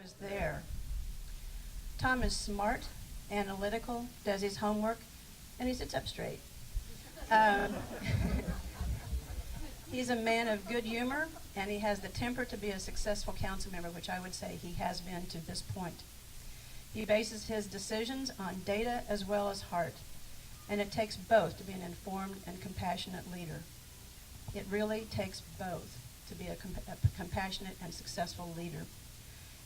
was there. Tom is smart, analytical, does his homework, and he sits up straight. Um, he's a man of good humor, and he has the temper to be a successful council member, which I would say he has been to this point. He bases his decisions on data as well as heart, and it takes both to be an informed and compassionate leader. It really takes both to be a compassionate and successful leader.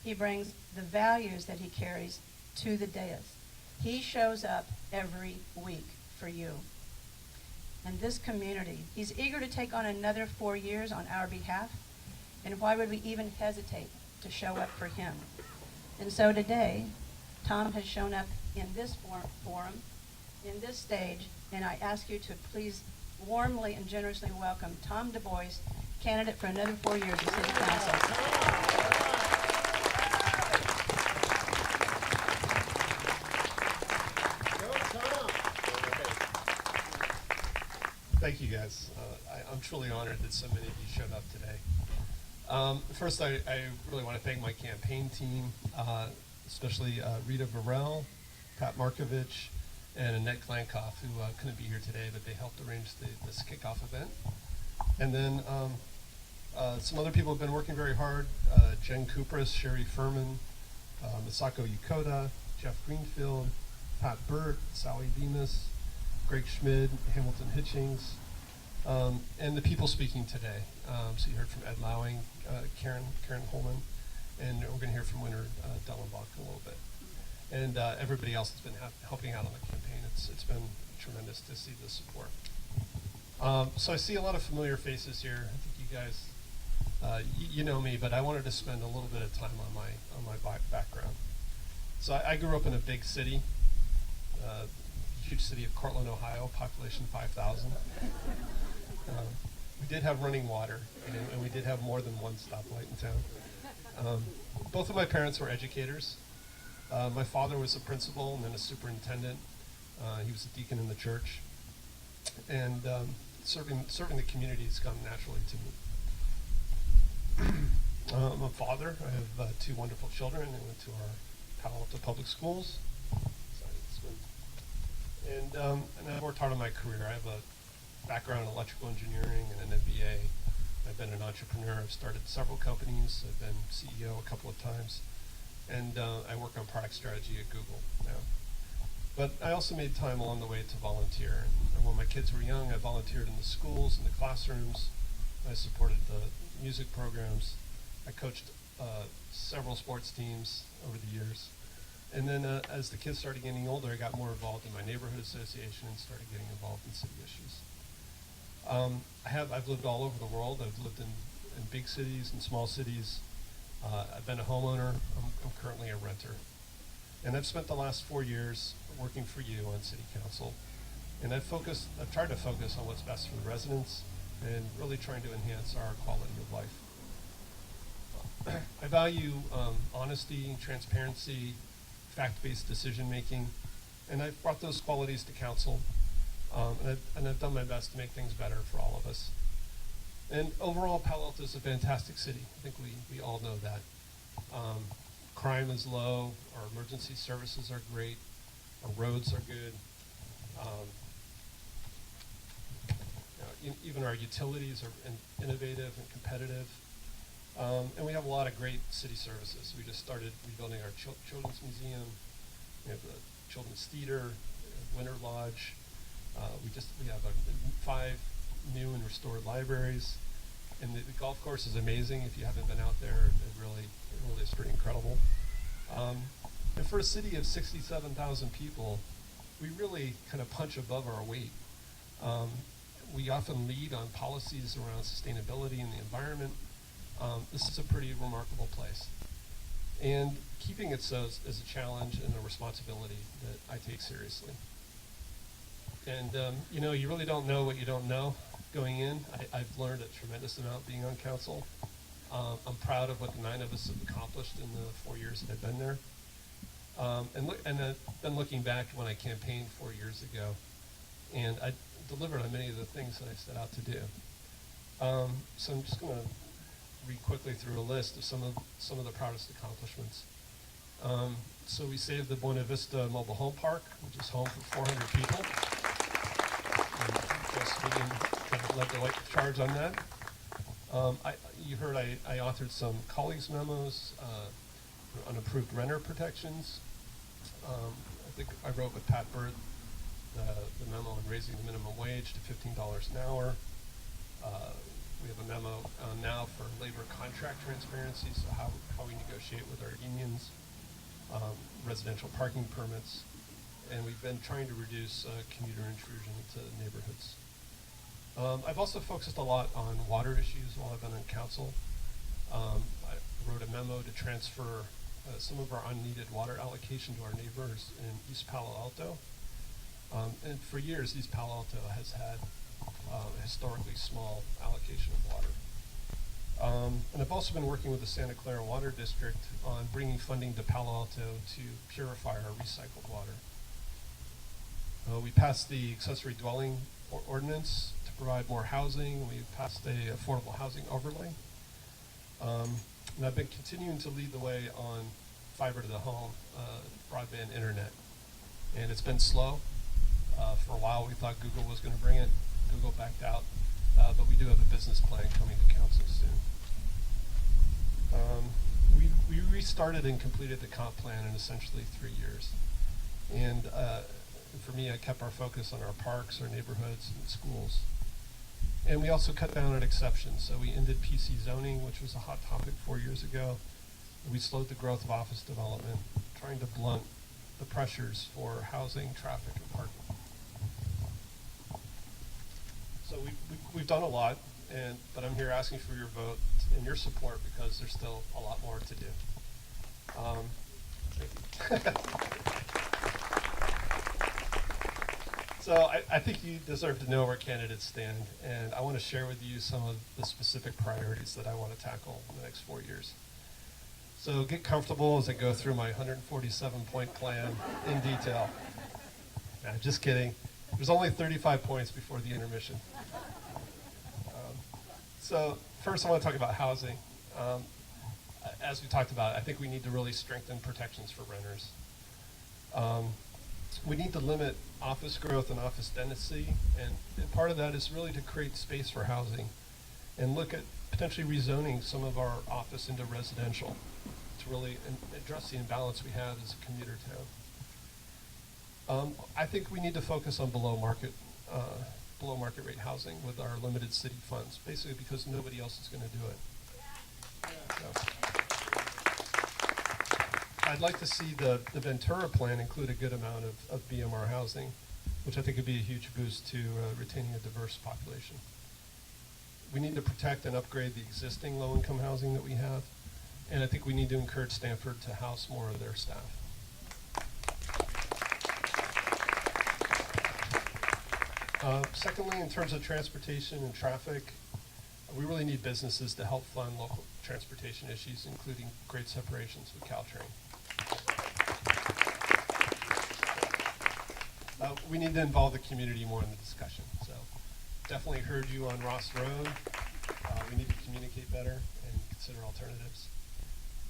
He brings the values that he carries to the dais. He shows up every week for you. And this community, he's eager to take on another 4 years on our behalf, and why would we even hesitate to show up for him? And so today, Tom has shown up in this forum, in this stage, and I ask you to please warmly and generously welcome Tom DuBois, candidate for another 4 years of City Council. Thank you, guys. I'm truly honored that so many of you showed up today. First, I really want to thank my campaign team, especially Rita Burrell, Pat Markovich, and Annette Klankoff, who couldn't be here today, but they helped arrange this kickoff event. And then some other people have been working very hard. Jen Kupras, Sherry Furman, Misako Yokota, Jeff Greenfield, Pat Burt, Sally Bemis, Greg Schmid, Hamilton Hitchings, and the people speaking today. So you heard from Ed Lowing, Karen Holman, and we're going to hear from Winter Dellenbach in a little bit. And everybody else that's been helping out on the campaign. It's been tremendous to see the support. So I see a lot of familiar faces here. I think you guys, you know me, but I wanted to spend a little bit of time on my background. So I grew up in a big city. Huge city of Cortland, Ohio, population 5,000. We did have running water, and we did have more than one stoplight in town. Both of my parents were educators. My father was a principal and then a superintendent. He was a deacon in the church. And serving the community has come naturally to me. I'm a father. I have 2 wonderful children. They went to our Palo Alto public schools. And I've worked hard on my career. I have a background in electrical engineering and an MBA. I've been an entrepreneur. I've started several companies. I've been CEO a couple of times. And I work on product strategy at Google now. But I also made time along the way to volunteer. And when my kids were young, I volunteered in the schools, in the classrooms. I supported the music programs. I coached several sports teams over the years. And then as the kids started getting older, I got more involved in my neighborhood association and started getting involved in city issues. I've lived all over the world. I've lived in big cities and small cities. I've been a homeowner. I'm currently a renter. And I've spent the last 4 years working for you on City Council. And I've tried to focus on what's best for the residents and really trying to enhance our quality of life. I value honesty, transparency, fact-based decision-making, and I've brought those qualities to council, and I've done my best to make things better for all of us. And overall, Palo Alto is a fantastic city. I think we all know that. Crime is low, our emergency services are great, our roads are good, even our utilities are innovative and competitive. And we have a lot of great city services. We just started rebuilding our children's museum. We have the children's theater, Winter Lodge. We have 5 new and restored libraries. And the golf course is amazing. If you haven't been out there, it really is pretty incredible. And for a city of 67,000 people, we really kind of punch above our weight. We often lead on policies around sustainability and the environment. This is a pretty remarkable place. And keeping it so is a challenge and a responsibility that I take seriously. And you really don't know what you don't know going in. I've learned a tremendous amount being on council. I'm proud of what the 9 of us have accomplished in the 4 years that I've been there. And then looking back when I campaigned 4 years ago, and I delivered on many of the things that I set out to do. So I'm just going to read quickly through a list of some of the proudest accomplishments. So we saved the Buena Vista Mobile Home Park, which is home for 400 people. And Joe Speedian kind of led the white charge on that. You heard I authored some colleagues memos on approved renter protections. I think I wrote with Pat Bird the memo on raising the minimum wage to $15 an hour. We have a memo now for labor contract transparency, so how we negotiate with our unions, residential parking permits, and we've been trying to reduce commuter intrusion into neighborhoods. I've also focused a lot on water issues while I've been on council. I wrote a memo to transfer some of our unneeded water allocation to our neighbors in East Palo Alto. And for years, East Palo Alto has had a historically small allocation of water. And I've also been working with the Santa Clara Water District on bringing funding to Palo Alto to purify our recycled water. We passed the accessory dwelling ordinance to provide more housing. We passed a affordable housing overlay. And I've been continuing to lead the way on fiber to the home, broadband internet. And it's been slow. For a while, we thought Google was going to bring it. Google backed out. But we do have a business plan coming to council soon. We restarted and completed the comp plan in essentially 3 years. And for me, I kept our focus on our parks, our neighborhoods, and schools. And we also cut down on exceptions. So we ended PC zoning, which was a hot topic 4 years ago. We slowed the growth of office development, trying to blunt the pressures for housing, traffic, and parking. So we've done a lot, but I'm here asking for your vote and your support because there's still a lot more to do. Thank you. So I think you deserve to know where candidates stand, and I want to share with you some of the specific priorities that I want to tackle in the next 4 years. So get comfortable as I go through my 147-point plan in detail. Nah, just kidding. There's only 35 points before the intermission. So first I want to talk about housing. As we talked about, I think we need to really strengthen protections for renters. We need to limit office growth and office density, and part of that is really to create space for housing and look at potentially rezoning some of our office into residential to really address the imbalance we have as a commuter town. I think we need to focus on below market rate housing with our limited city funds, basically because nobody else is going to do it. So, I'd like to see the Ventura plan include a good amount of BMR housing, which I think would be a huge boost to retaining a diverse population. We need to protect and upgrade the existing low-income housing that we have, and I think we need to encourage Stanford to house more of their staff. Secondly, in terms of transportation and traffic, we really need businesses to help fund local transportation issues, including grade separations with Caltrain. We need to involve the community more in the discussion. So definitely heard you on Ross Road. We need to communicate better and consider alternatives.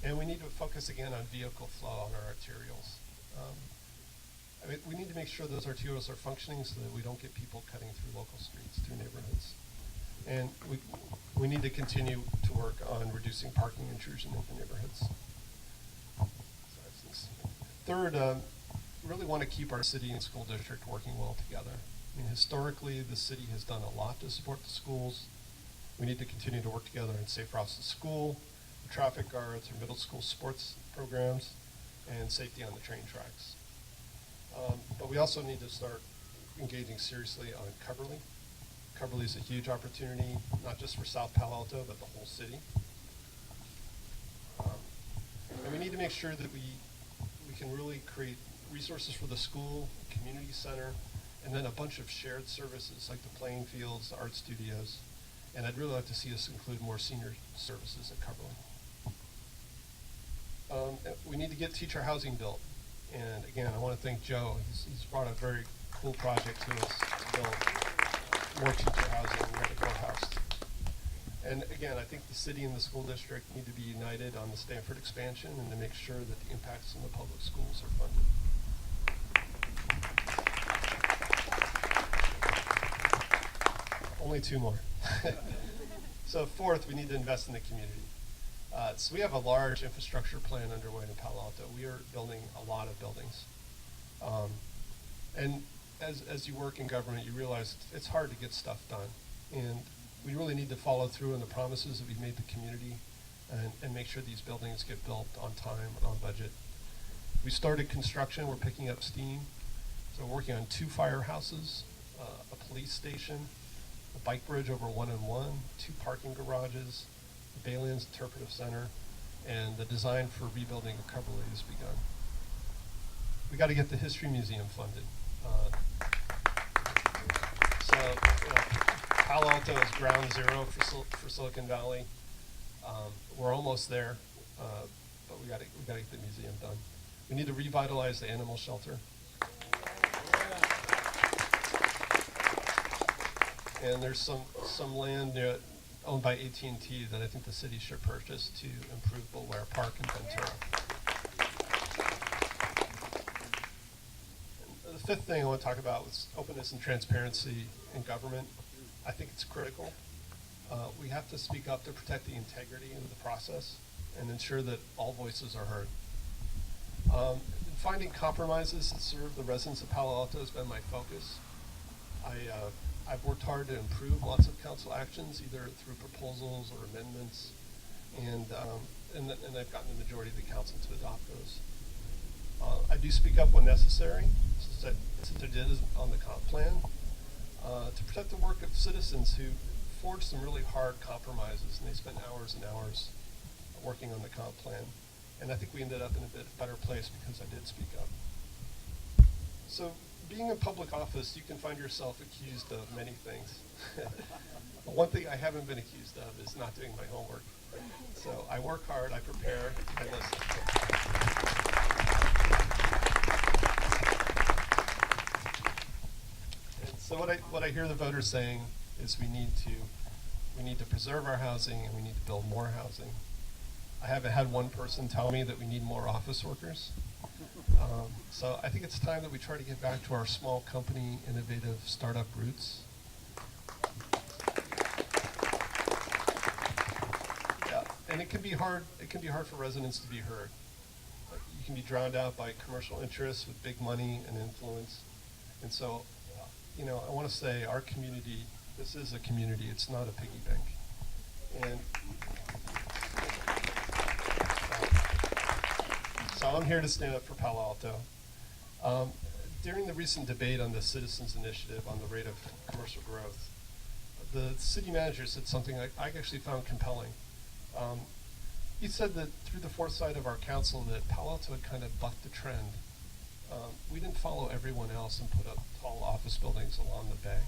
And we need to focus again on vehicle flow on our arterials. We need to make sure those arterials are functioning so that we don't get people cutting through local streets, through neighborhoods. And we need to continue to work on reducing parking intrusion into neighborhoods. Third, really want to keep our city and school district working well together. I mean, historically, the city has done a lot to support the schools. We need to continue to work together on safe routes to school, traffic guards, our middle school sports programs, and safety on the train tracks. But we also need to start engaging seriously on Coverly. Coverly is a huge opportunity, not just for South Palo Alto, but the whole city. And we need to make sure that we can really create resources for the school, community center, and then a bunch of shared services like the playing fields, the art studios. And I'd really like to see us include more senior services at Coverly. We need to get teacher housing built. And again, I want to thank Joe. He's brought a very cool project to us to build more teacher housing near the courthouse. And again, I think the city and the school district need to be united on the Stanford expansion and to make sure that the impacts in the public schools are funded. Only two more. So fourth, we need to invest in the community. So we have a large infrastructure plan underway in Palo Alto. We are building a lot of buildings. And as you work in government, you realize it's hard to get stuff done. And we really need to follow through on the promises that we've made the community and make sure these buildings get built on time and on budget. We started construction, we're picking up steam. So we're working on 2 firehouses, a police station, a bike bridge over 101, 2 parking garages, the Baylands Interpretive Center, and the design for rebuilding a Coverley has begun. We got to get the History Museum funded. Palo Alto is ground zero for Silicon Valley. We're almost there, but we got to get the museum done. We need to revitalize the animal shelter. And there's some land owned by AT&T that I think the city should purchase to improve Bulware Park in Ventura. And the fifth thing I want to talk about was openness and transparency in government. I think it's critical. We have to speak up to protect the integrity of the process and ensure that all voices are heard. Finding compromises that serve the residents of Palo Alto has been my focus. I've worked hard to improve lots of council actions, either through proposals or amendments, and I've gotten the majority of the council to adopt those. I do speak up when necessary, since I did on the comp plan, to protect the work of citizens who forged some really hard compromises, and they spent hours and hours working on the comp plan. And I think we ended up in a bit better place because I did speak up. So being in public office, you can find yourself accused of many things. But one thing I haven't been accused of is not doing my homework. So I work hard, I prepare, I listen. And so what I hear the voters saying is we need to preserve our housing and we need to build more housing. I haven't had one person tell me that we need more office workers. So I think it's time that we try to get back to our small company, innovative startup roots. Yeah, and it can be hard. It can be hard for residents to be heard. You can be drowned out by commercial interests with big money and influence. And so, I want to say our community. This is a community. It's not a piggy bank. And so I'm here to stand up for Palo Alto. During the recent debate on the Citizens Initiative on the rate of commercial growth, the city manager said something I actually found compelling. He said that through the foresight of our council that Palo Alto had kind of bucked the trend. We didn't follow everyone else and put up tall office buildings along the bay.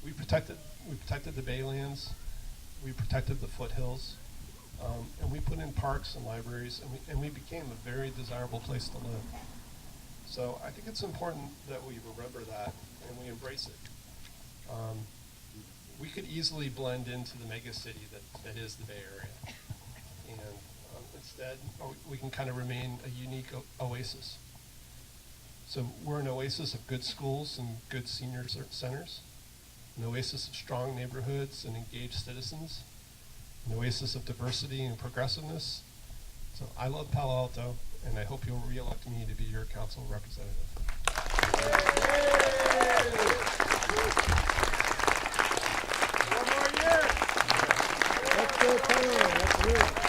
We protected the Baylands, we protected the foothills, and we put in parks and libraries, and we became a very desirable place to live. So I think it's important that we remember that and we embrace it. We could easily blend into the mega city that is the Bay Area, and instead we can kind of remain a unique oasis. So we're an oasis of good schools and good senior centers, an oasis of strong neighborhoods and engaged citizens, an oasis of diversity and progressiveness. So I love Palo Alto, and I hope you'll re-elect me to be your council representative. One more year. Let's go, Palo. Let's do it.